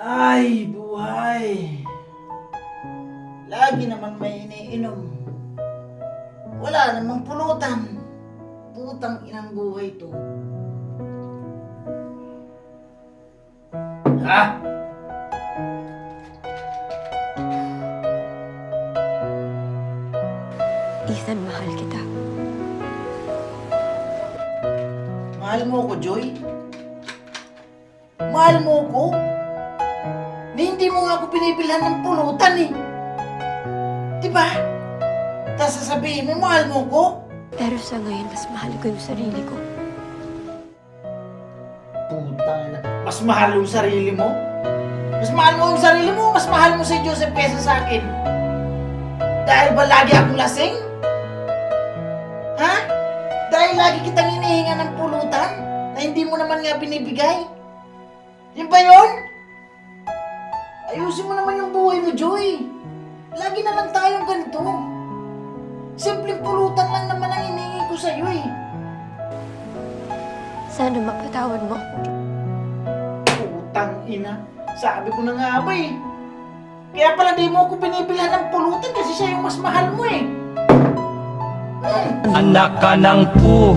Ay, buhay. Lagi naman may iniinom. Wala namang pulutan. Putang inang buhay to. Ha? Ethan, mahal kita. Mahal mo ko, Joy? Mahal mo ko? Hindi mo nga ako binibilhan ng pulutan eh. Diba? Tapos sasabihin mo, mahal mo ko? Pero sa ngayon, mas mahal ko yung sarili ko. Putang ina. Mas mahal yung sarili mo? Mas mahal mo yung sarili mo? Mas mahal mo si Joseph kesa sa akin? Dahil ba lagi akong lasing? Ha? Dahil lagi kitang hinihinga ng pulutan na hindi mo naman nga binibigay? Yun ba yun? Ayusin mo naman yung buhay mo, Joy. Lagi na lang tayong ganito. Simpleng pulutan lang naman ang hinihingi ko sa'yo eh. Sana mapatawad mo ako. Putang ina. Sabi ko na nga ba eh. Kaya pala di mo ako binibilhan ng pulutan kasi siya yung mas mahal mo eh. Anak ka ng pu.